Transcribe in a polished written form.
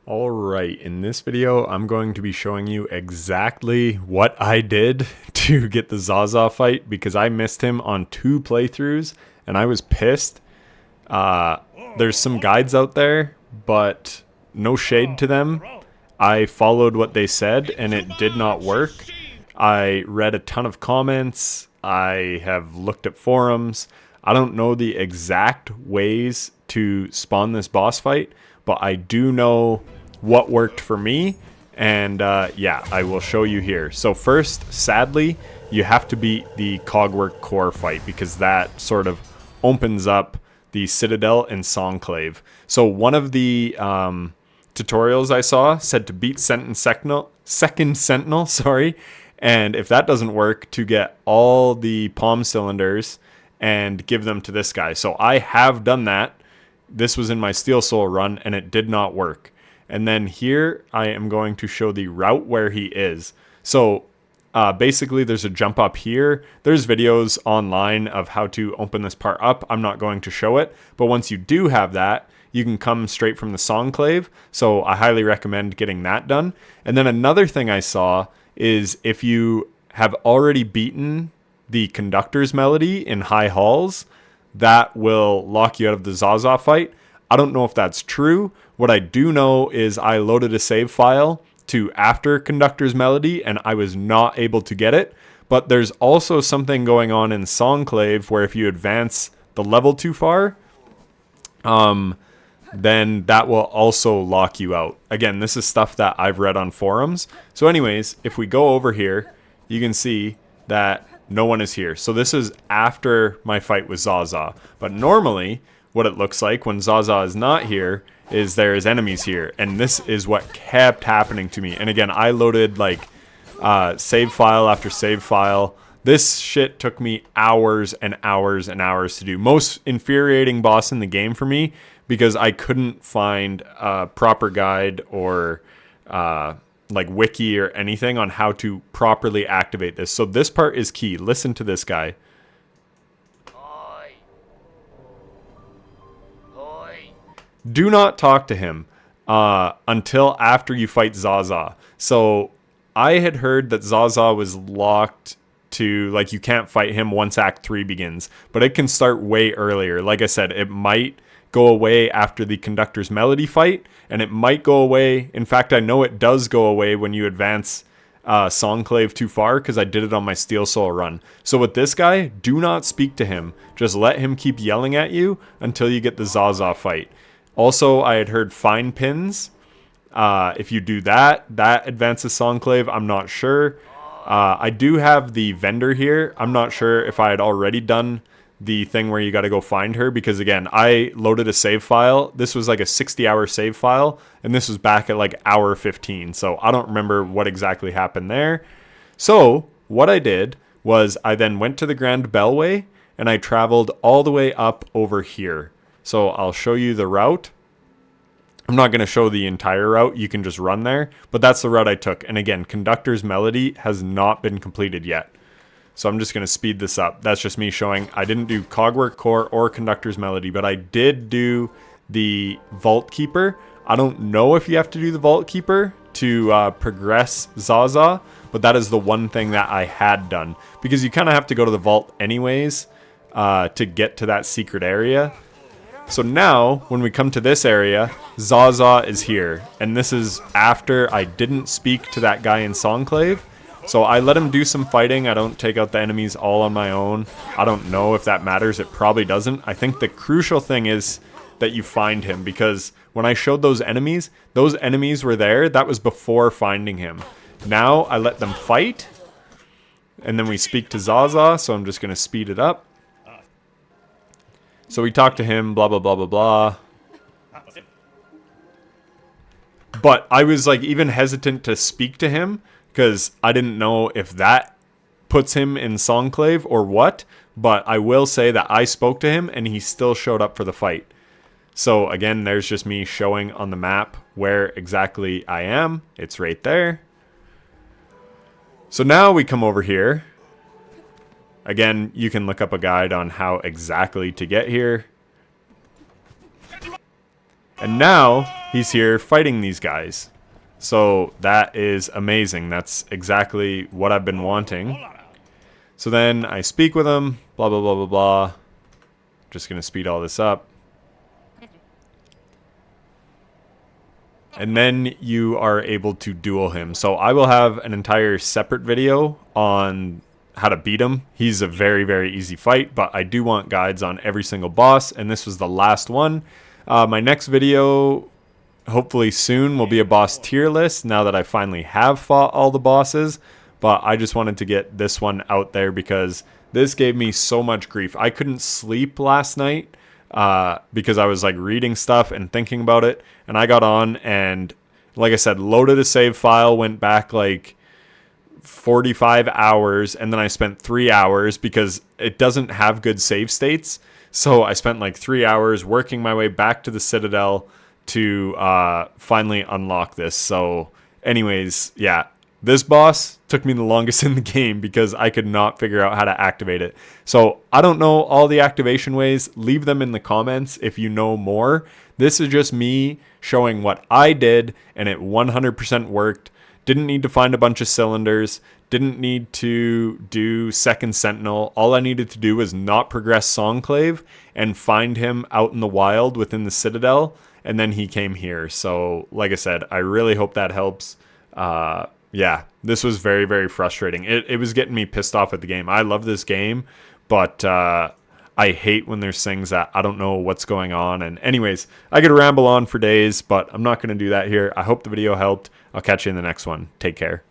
Alright, in this video, I'm going to be showing you exactly what I did to get the Zaza fight because I missed him on 2 playthroughs and I was pissed. There's some guides out there, but no shade to them. I followed what they said and it did not work. I read a ton of comments. I have looked at forums. I don't know the exact ways to spawn this boss fight, but I do know what worked for me, and yeah, I will show you here. So first, sadly, you have to beat the Cogwork Core fight because that sort of opens up the Citadel and Songclave. So one of the tutorials I saw said to beat Second Sentinel, sorry, and if that doesn't work, to get all the palm cylinders and give them to this guy. So I have done that. This was in my Steel Soul run, and it did not work. And then here I am going to show the route where he is. So basically there's a jump up here. There's videos online of how to open this part up. I'm not going to show it. But once you do have that, you can come straight from the Songclave. So I highly recommend getting that done. And then another thing I saw is if you have already beaten the Conductor's Melody in High Halls, that will lock you out of the Zaza fight. I don't know if that's true. What I do know is I loaded a save file to after Conductor's Melody and I was not able to get it. But there's also something going on in Songclave where if you advance the level too far, then that will also lock you out. Again, this is stuff that I've read on forums. So anyways, if we go over here, you can see that no one is here. So this is after my fight with Zaza. But normally, what it looks like when Zaza is not here is there's enemies here. And this is what kept happening to me. And again, I loaded like save file after save file. This shit took me hours and hours and hours to do. Most infuriating boss in the game for me because I couldn't find a proper guide or like wiki or anything on how to properly activate this. So this part is key. Listen to this guy. Do not talk to him until after you fight Zaza. So I had heard that Zaza was locked to, like, you can't fight him once Act 3 begins, but it can start way earlier. Like I said, it might go away after the Conductor's Melody fight, and it might go away. In fact, I know it does go away when you advance Songclave too far because I did it on my Steel Soul run. So with this guy, do not speak to him. Just let him keep yelling at you until you get the Zaza fight. Also, I had heard fine pins. If you do that, that advances Songclave. I'm not sure. I do have the vendor here. I'm not sure if I had already done the thing where you got to go find her because, again, I loaded a save file. This was like a 60-hour save file, and this was back at like hour 15. So I don't remember what exactly happened there. So what I did was I then went to the Grand Bellway, and I traveled all the way up over here. So I'll show you the route. I'm not going to show the entire route. You can just run there. But that's the route I took. And again, Conductor's Melody has not been completed yet. So I'm just going to speed this up. That's just me showing I didn't do Cogwork Core or Conductor's Melody. But I did do the Vault Keeper. I don't know if you have to do the Vault Keeper to progress Zaza. But that is the one thing that I had done. Because you kind of have to go to the vault anyways to get to that secret area. So now, when we come to this area, Zaza is here. And this is after I didn't speak to that guy in Songclave. So I let him do some fighting. I don't take out the enemies all on my own. I don't know if that matters. It probably doesn't. I think the crucial thing is that you find him. Because when I showed those enemies were there. That was before finding him. Now I let them fight. And then we speak to Zaza. So I'm just going to speed it up. So we talked to him, blah, blah, blah, blah, blah. But I was like even hesitant to speak to him because I didn't know if that puts him in Songclave or what. But I will say that I spoke to him and he still showed up for the fight. So again, there's just me showing on the map where exactly I am. It's right there. So now we come over here. Again, you can look up a guide on how exactly to get here. And now he's here fighting these guys. So that is amazing. That's exactly what I've been wanting. So then I speak with him, blah, blah, blah, blah, blah. Just going to speed all this up. And then you are able to duel him. So I will have an entire separate video on how to beat him. He's a very, very easy fight, but I do want guides on every single boss, and this was the last one. My next video, hopefully soon, will be a boss tier list now that I finally have fought all the bosses. But I just wanted to get this one out there because this gave me so much grief. I couldn't sleep last night because I was like reading stuff and thinking about it. And I got on and, like I said, loaded a save file, went back like 45 hours, and then I spent 3 hours because it doesn't have good save states. So I spent like 3 hours working my way back to the Citadel to finally unlock this. So anyways, yeah, this boss took me the longest in the game because I could not figure out how to activate it. So I don't know all the activation ways. Leave them in the comments if you know more. This is just me showing what I did, and it 100% worked. Didn't need to find a bunch of cylinders. Didn't need to do Second Sentinel. All I needed to do was not progress Songclave and find him out in the wild within the Citadel. And then he came here. So, like I said, I really hope that helps. Yeah, this was very, very frustrating. It was getting me pissed off at the game. I love this game, but I hate when there's things that I don't know what's going on. And anyways, I could ramble on for days, but I'm not going to do that here. I hope the video helped. I'll catch you in the next one. Take care.